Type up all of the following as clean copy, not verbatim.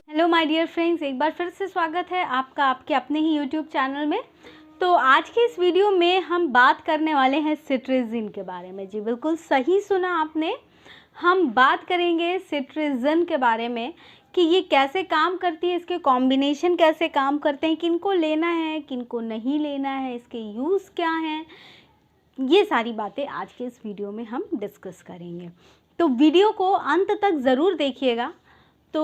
Hello my dear friends, एक बार फिर से स्वागत है आपका आपके अपने ही यूट्यूब चैनल में। तो आज के इस वीडियो में हम बात करने वाले हैं सिट्राजिन के बारे में। जी बिल्कुल सही सुना आपने, हम बात करेंगे सिट्राजिन के बारे में कि ये कैसे काम करती है, इसके कॉम्बिनेशन कैसे काम करते हैं, किनको लेना है किनको नहीं लेना है, इसके यूज़ क्या हैं, ये सारी बातें आज के इस वीडियो में हम डिस्कस करेंगे। तो वीडियो को अंत तक ज़रूर देखिएगा। तो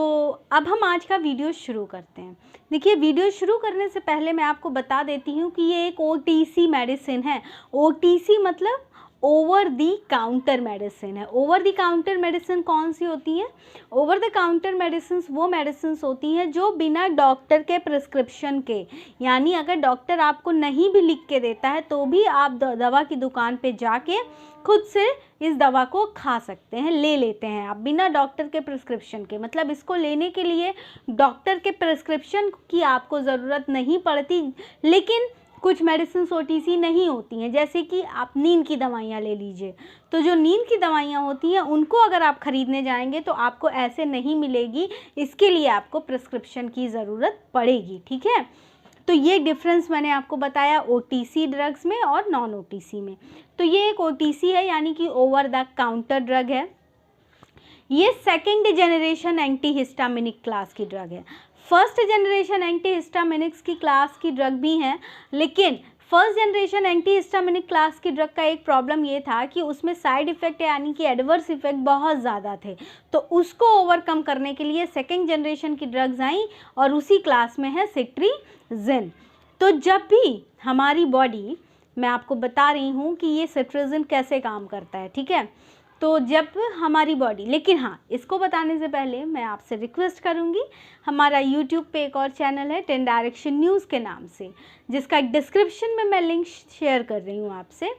अब हम आज का वीडियो शुरू करते हैं। देखिए, वीडियो शुरू करने से पहले मैं आपको बता देती हूँ कि ये एक OTC मेडिसिन है। OTC मतलब ओवर दी काउंटर मेडिसिन है। ओवर दी काउंटर मेडिसिन कौन सी होती है? ओवर द काउंटर मेडिसिन वो मेडिसिन होती हैं जो बिना डॉक्टर के प्रिस्क्रिप्शन के, यानी अगर डॉक्टर आपको नहीं भी लिख के देता है तो भी आप दवा की दुकान पे जाके खुद से इस दवा को खा सकते हैं, ले लेते हैं आप बिना डॉक्टर के प्रिस्क्रिप्शन के। मतलब इसको लेने के लिए डॉक्टर के प्रिस्क्रिप्शन की आपको ज़रूरत नहीं पड़ती। लेकिन कुछ मेडिसिन OTC नहीं होती हैं, जैसे कि आप नींद की दवाइयाँ ले लीजिए। तो जो नींद की दवाइयाँ होती हैं उनको अगर आप ख़रीदने जाएंगे तो आपको ऐसे नहीं मिलेगी, इसके लिए आपको प्रिस्क्रिप्शन की ज़रूरत पड़ेगी। ठीक है, तो ये डिफरेंस मैंने आपको बताया OTC ड्रग्स में और नॉन OTC में। तो ये एक OTC है, यानी कि ओवर द काउंटर ड्रग है। ये सेकेंड जनरेशन एंटीहिस्टामिनिक क्लास की ड्रग है। फर्स्ट जनरेशन एंटीहिस्टामिनिक्स की क्लास की ड्रग भी हैं, लेकिन फर्स्ट जनरेशन एंटीहिस्टामिनिक क्लास की ड्रग का एक प्रॉब्लम ये था कि उसमें साइड इफ़ेक्ट यानी कि एडवर्स इफ़ेक्ट बहुत ज़्यादा थे। तो उसको ओवरकम करने के लिए सेकेंड जनरेशन की ड्रग्स आई और उसी क्लास में है सिट्राजिन। तो जब भी हमारी बॉडी, मैं आपको बता रही हूँ कि ये सिट्राजिन कैसे काम करता है, ठीक है। तो जब हमारी बॉडी, लेकिन हाँ, इसको बताने से पहले मैं आपसे रिक्वेस्ट करूँगी, हमारा यूट्यूब पे एक और चैनल है 10 डायरेक्शन न्यूज़ के नाम से, जिसका डिस्क्रिप्शन में मैं लिंक शेयर कर रही हूँ आपसे।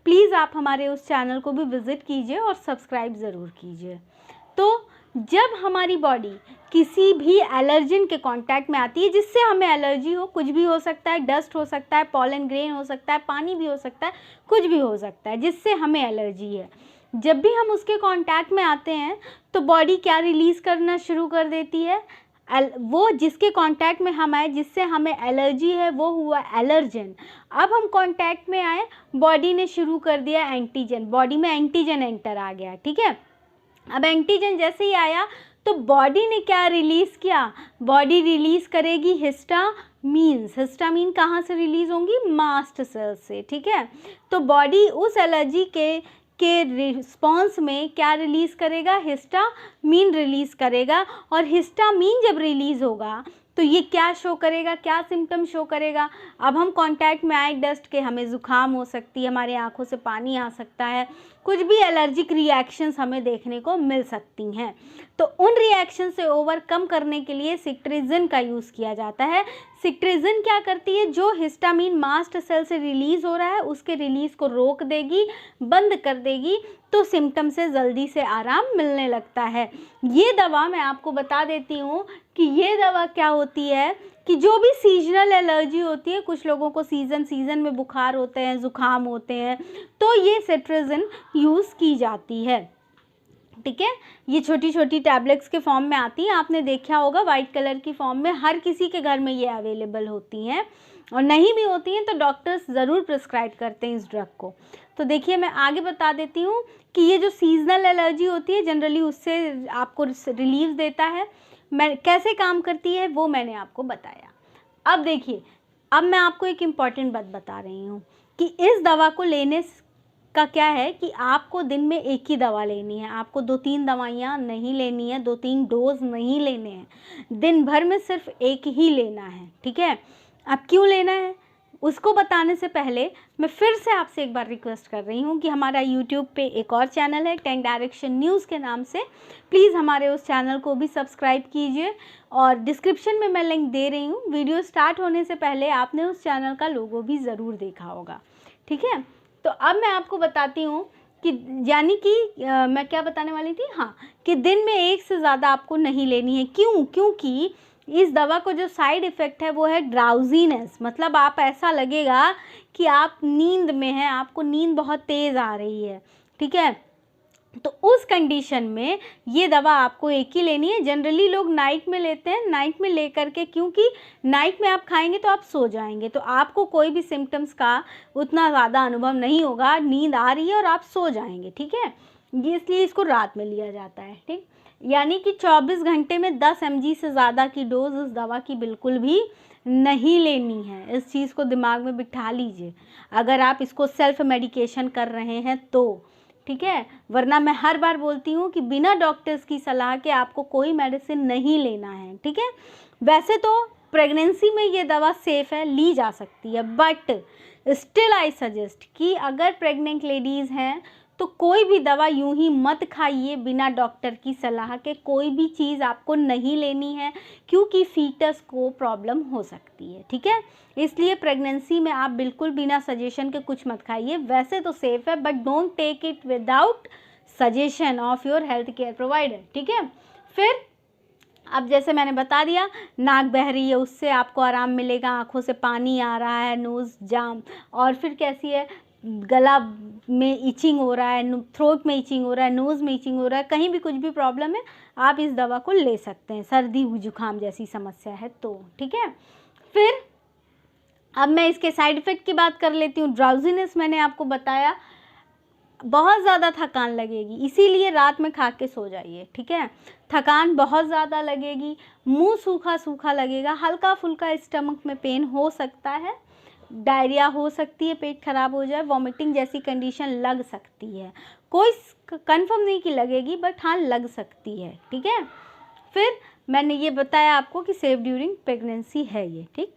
प्लीज़ आप हमारे उस चैनल को भी विज़िट कीजिए और सब्सक्राइब ज़रूर कीजिए। तो जब हमारी बॉडी किसी भी एलर्जिन के कांटेक्ट में आती है, जिससे हमें एलर्जी हो, कुछ भी हो सकता है, डस्ट हो सकता है, पॉलन ग्रेन हो सकता है, पानी भी हो सकता है, कुछ भी हो सकता है जिससे हमें एलर्जी है, जब भी हम उसके कांटेक्ट में आते हैं तो बॉडी क्या रिलीज़ करना शुरू कर देती है? वो जिसके कांटेक्ट में हम आए, जिससे हमें एलर्जी है, वो हुआ एलर्जन। अब हम कांटेक्ट में आए, बॉडी ने शुरू कर दिया एंटीजन, बॉडी में एंटीजन एंटर आ गया। ठीक है, अब एंटीजन जैसे ही आया तो बॉडी ने क्या रिलीज़ किया? बॉडी रिलीज़ करेगी हिस्टामीन। हिस्टामीन कहाँ से रिलीज़ होंगी? मास्ट सेल से। ठीक है, तो बॉडी उस एलर्जी के रिस्पॉन्स में क्या रिलीज़ करेगा? हिस्टामीन रिलीज़ करेगा। और हिस्टामीन जब रिलीज़ होगा तो ये क्या शो करेगा, क्या सिम्टम शो करेगा? अब हम कांटेक्ट में आए डस्ट के, हमें ज़ुकाम हो सकती है, हमारे आँखों से पानी आ सकता है, कुछ भी एलर्जिक रिएक्शंस हमें देखने को मिल सकती हैं। तो उन रिएक्शन से ओवरकम करने के लिए सिट्राजिन का यूज़ किया जाता है। सिट्राजिन क्या करती है? जो हिस्टामीन मास्ट सेल से रिलीज़ हो रहा है उसके रिलीज़ को रोक देगी, बंद कर देगी, तो सिम्टम से जल्दी से आराम मिलने लगता है। ये दवा मैं आपको बता देती हूँ कि ये दवा क्या होती है कि जो भी सीजनल एलर्जी होती है, कुछ लोगों को सीज़न में बुखार होते हैं, ज़ुकाम होते हैं, तो ये सिट्राजिन यूज़ की जाती है। ठीक है, ये छोटी छोटी टैबलेट्स के फॉर्म में आती हैं, आपने देखा होगा वाइट कलर की फॉर्म में, हर किसी के घर में ये अवेलेबल होती हैं। और नहीं भी होती हैं तो डॉक्टर्स ज़रूर प्रिस्क्राइब करते हैं इस ड्रग को। तो देखिए, मैं आगे बता देती हूँ कि ये जो सीजनल एलर्जी होती है जनरली उससे आपको रिलीफ देता है। मैं कैसे काम करती है वो मैंने आपको बताया। अब देखिए, अब मैं आपको एक इम्पॉर्टेंट बात बता रही हूँ कि इस दवा को लेने का क्या है कि आपको दिन में एक ही दवा लेनी है, आपको 2-3 दवाइयाँ नहीं लेनी है, 2-3 डोज नहीं लेने हैं, दिन भर में सिर्फ एक ही लेना है। ठीक है, अब क्यों लेना है उसको बताने से पहले मैं फिर से आपसे एक बार रिक्वेस्ट कर रही हूँ कि हमारा यूट्यूब पे एक और चैनल है 10 डायरेक्शन न्यूज़ के नाम से, प्लीज़ हमारे उस चैनल को भी सब्सक्राइब कीजिए और डिस्क्रिप्शन में मैं लिंक दे रही हूँ। वीडियो स्टार्ट होने से पहले आपने उस चैनल का लोगो भी ज़रूर देखा होगा। ठीक है, तो अब मैं आपको बताती हूँ कि यानी कि मैं क्या बताने वाली थी, हाँ, कि दिन में एक से ज़्यादा आपको नहीं लेनी है। क्यों? क्योंकि इस दवा को जो साइड इफ़ेक्ट है वो है ड्राउजीनेस, मतलब आप ऐसा लगेगा कि आप नींद में हैं, आपको नींद बहुत तेज़ आ रही है। ठीक है, तो उस कंडीशन में ये दवा आपको एक ही लेनी है। जनरली लोग नाइट में लेते हैं, नाइट में ले करके, क्योंकि नाइट में आप खाएंगे तो आप सो जाएंगे, तो आपको कोई भी सिम्टम्स का उतना ज़्यादा अनुभव नहीं होगा, नींद आ रही है और आप सो जाएंगे, ठीक है। ये इसलिए इसको रात में लिया जाता है, ठीक। यानी कि 24 घंटे में 10 mg से ज़्यादा की डोज उस दवा की बिल्कुल भी नहीं लेनी है। इस चीज़ को दिमाग में बिठा लीजिए अगर आप इसको सेल्फ मेडिकेशन कर रहे हैं तो, ठीक है। वरना मैं हर बार बोलती हूँ कि बिना डॉक्टर्स की सलाह के आपको कोई मेडिसिन नहीं लेना है, ठीक है। वैसे तो प्रेगनेंसी में ये दवा सेफ़ है, ली जा सकती है, बट स्टिल आई सजेस्ट कि अगर प्रेग्नेंट लेडीज़ हैं तो कोई भी दवा यूं ही मत खाइए बिना डॉक्टर की सलाह के। कोई भी चीज़ आपको नहीं लेनी है क्योंकि फीटस को प्रॉब्लम हो सकती है, ठीक है। इसलिए प्रेगनेंसी में आप बिल्कुल बिना सजेशन के कुछ मत खाइए। वैसे तो सेफ़ है, but don't take it without suggestion of your health care provider, ठीक है। फिर अब जैसे मैंने बता दिया, नाक बह रही है उससे आपको आराम मिलेगा, आँखों से पानी आ रहा है, नोज़ जाम, और फिर कैसी है, गला में इचिंग हो रहा है, थ्रोट में इचिंग हो रहा है, नोज़ में इचिंग हो रहा है, कहीं भी कुछ भी प्रॉब्लम है आप इस दवा को ले सकते हैं, सर्दी जुकाम जैसी समस्या है तो, ठीक है। फिर अब मैं इसके साइड इफ़ेक्ट की बात कर लेती हूँ। ड्राउजीनेस मैंने आपको बताया, बहुत ज़्यादा थकान लगेगी, इसीलिए रात में खा के सो जाइए, ठीक है। थकान बहुत ज़्यादा लगेगी, मुंह सूखा सूखा लगेगा, हल्का फुल्का स्टमक में पेन हो सकता है, डायरिया हो सकती है, पेट खराब हो जाए, वॉमिटिंग जैसी कंडीशन लग सकती है। कोई कंफर्म नहीं कि लगेगी, बट हाँ लग सकती है, ठीक है। फिर मैंने ये बताया आपको कि सेफ ड्यूरिंग प्रेगनेंसी है ये, ठीक।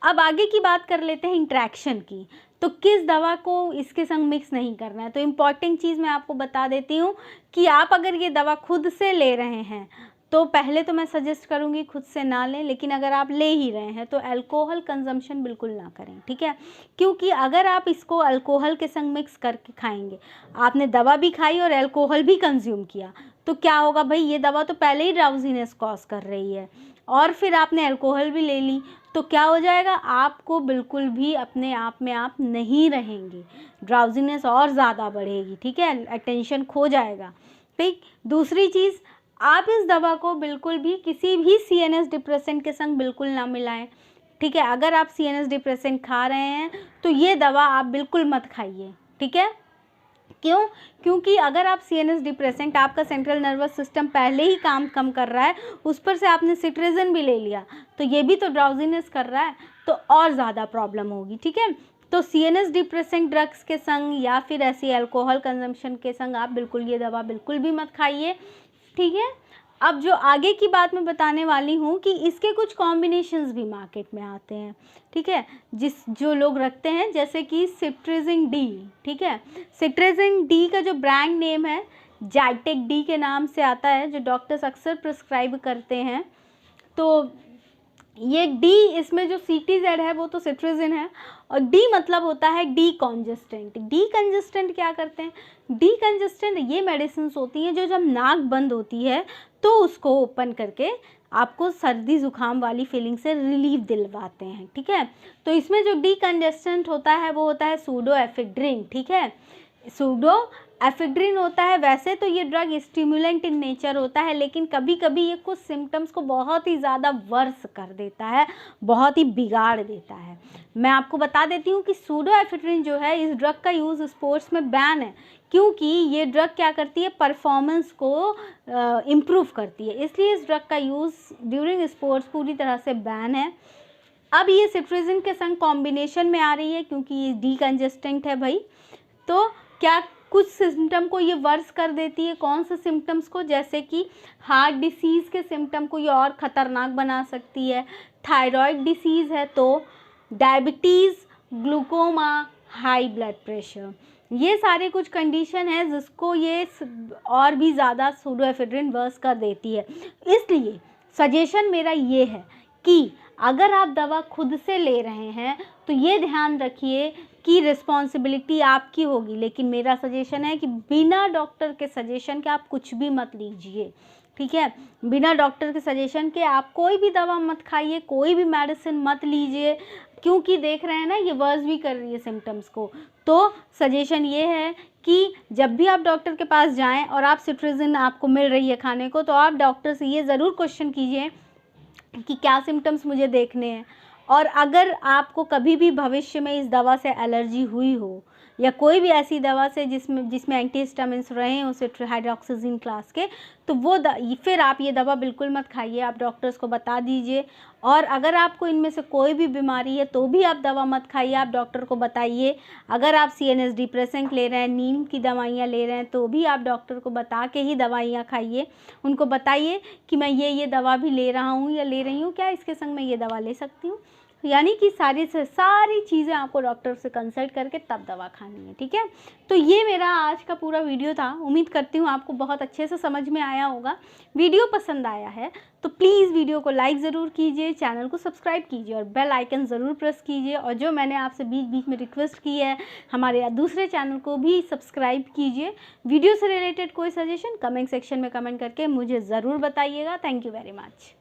अब आगे की बात कर लेते हैं इंट्रैक्शन की। तो किस दवा को इसके संग मिक्स नहीं करना है, तो इम्पॉर्टेंट चीज़ मैं आपको बता देती हूँ कि आप अगर ये दवा खुद से ले रहे हैं तो पहले तो मैं सजेस्ट करूँगी खुद से ना लें, लेकिन अगर आप ले ही रहे हैं तो अल्कोहल कंजम्पशन बिल्कुल ना करें, ठीक है। क्योंकि अगर आप इसको अल्कोहल के संग मिक्स करके खाएंगे, आपने दवा भी खाई और अल्कोहल भी कंज्यूम किया, तो क्या होगा भाई, ये दवा तो पहले ही ड्राउजीनेस कॉज कर रही है और फिर आपने अल्कोहल भी ले ली, तो क्या हो जाएगा, आपको बिल्कुल भी अपने आप में आप नहीं रहेंगे, ड्राउजीनेस और ज़्यादा बढ़ेगी, ठीक है, अटेंशन खो जाएगा, ठीक। दूसरी चीज़, आप इस दवा को बिल्कुल भी किसी भी CNS डिप्रेसेंट के संग बिल्कुल ना मिलाएं, ठीक है। अगर आप CNS डिप्रेसेंट खा रहे हैं तो ये दवा आप बिल्कुल मत खाइए, ठीक है। क्यों? क्योंकि अगर आप CNS डिप्रेसेंट, आपका सेंट्रल नर्वस सिस्टम पहले ही काम कम कर रहा है, उस पर से आपने सिट्राजिन भी ले लिया तो ये भी तो ड्राउजीनेस कर रहा है, तो और ज़्यादा प्रॉब्लम होगी, ठीक है। तो CNS डिप्रेसेंट ड्रग्स के संग या फिर ऐसी अल्कोहल कंजम्पशन के संग आप बिल्कुल ये दवा बिल्कुल भी मत खाइए, ठीक है। अब जो आगे की बात मैं बताने वाली हूँ कि इसके कुछ कॉम्बिनेशंस भी मार्केट में आते हैं, ठीक है, जो लोग रखते हैं, जैसे कि सिट्राजिन डी, ठीक है। सिट्राजिन डी का जो ब्रांड नेम है ज़ाइटेक डी के नाम से आता है, जो डॉक्टर्स अक्सर प्रिस्क्राइब करते हैं। तो ये डी, इसमें जो CTZ है वो तो सिट्राजिन है, और डी मतलब होता है डी कंजेस्टेंट। डी कंजेस्टेंट क्या करते हैं, डी कंजेस्टेंट ये मेडिसिन होती हैं जो जब नाक बंद होती है तो उसको ओपन करके आपको सर्दी ज़ुकाम वाली फीलिंग से रिलीफ दिलवाते हैं, ठीक है। तो इसमें जो डी कंजेस्टेंट होता है वो होता है सूडोएफेड्रिन, ठीक है। सूडोएफेड्रिन होता है, वैसे तो ये ड्रग स्टिमुलेंट इन नेचर होता है, लेकिन कभी कभी ये कुछ सिम्टम्स को बहुत ही ज़्यादा वर्स कर देता है, बहुत ही बिगाड़ देता है। मैं आपको बता देती हूँ कि सूडोएफेड्रिन जो है, इस ड्रग का यूज़ स्पोर्ट्स में बैन है, क्योंकि ये ड्रग क्या करती है, परफॉर्मेंस को इम्प्रूव करती है, इसलिए इस ड्रग का यूज़ ड्यूरिंग स्पोर्ट्स पूरी तरह से बैन है। अब ये सिट्राजिन के संग कॉम्बिनेशन में आ रही है क्योंकि ये डीकंजेस्टेंट है भाई, तो क्या कुछ सिम्टम को ये वर्स कर देती है। कौन से सिम्टम्स को, जैसे कि हार्ट डिसीज़ के सिम्टम को ये और ख़तरनाक बना सकती है, थायराइड डिसीज़ है तो, diabetes, glaucoma, high blood pressure, ये सारे कुछ कंडीशन है जिसको ये और भी ज़्यादा सूडोएफेड्रिन वर्स कर देती है। इसलिए सजेशन मेरा ये है कि अगर आप दवा खुद से ले रहे हैं तो ये ध्यान रखिए कि रिस्पॉन्सिबिलिटी आपकी होगी, लेकिन मेरा सजेशन है कि बिना डॉक्टर के सजेशन के आप कुछ भी मत लीजिए, ठीक है। बिना डॉक्टर के सजेशन के आप कोई भी दवा मत खाइए, कोई भी मेडिसिन मत लीजिए, क्योंकि देख रहे हैं ना ये वर्स भी कर रही है सिम्टम्स को। तो सजेशन ये है कि जब भी आप डॉक्टर के पास जाएं और आप सिट्राजिन आपको मिल रही है खाने को, तो आप डॉक्टर से ये ज़रूर क्वेश्चन कीजिए कि क्या सिम्टम्स मुझे देखने हैं, और अगर आपको कभी भी भविष्य में इस दवा से एलर्जी हुई हो या कोई भी ऐसी दवा से जिसमें एंटीहिस्टामिन्स रहे हो हाइड्रोक्सीजिन क्लास के, तो वो फिर आप ये दवा बिल्कुल मत खाइए, आप डॉक्टर्स को बता दीजिए। और अगर आपको इनमें से कोई भी बीमारी है तो भी आप दवा मत खाइए, आप डॉक्टर को बताइए। अगर आप CNS डिप्रेसेंट ले रहे हैं, नींद की दवाइयाँ ले रहे हैं, तो भी आप डॉक्टर को बता के ही दवाइयाँ खाइए। उनको बताइए कि मैं ये दवा भी ले रहा हूँ या ले रही हूँ, क्या इसके संग मैं ये दवा ले सकती हूँ। यानी कि सारी चीज़ें आपको डॉक्टर से कंसल्ट करके तब दवा खानी है, ठीक है। तो ये मेरा आज का पूरा वीडियो था। उम्मीद करती हूँ आपको बहुत अच्छे से समझ में आया होगा। वीडियो पसंद आया है तो प्लीज़ वीडियो को लाइक ज़रूर कीजिए, चैनल को सब्सक्राइब कीजिए और बेल आइकन ज़रूर प्रेस कीजिए। और जो मैंने आपसे बीच बीच में रिक्वेस्ट की है, हमारे दूसरे चैनल को भी सब्सक्राइब कीजिए। वीडियो से रिलेटेड कोई सजेशन कमेंट सेक्शन में कमेंट करके मुझे ज़रूर बताइएगा। Thank you very much.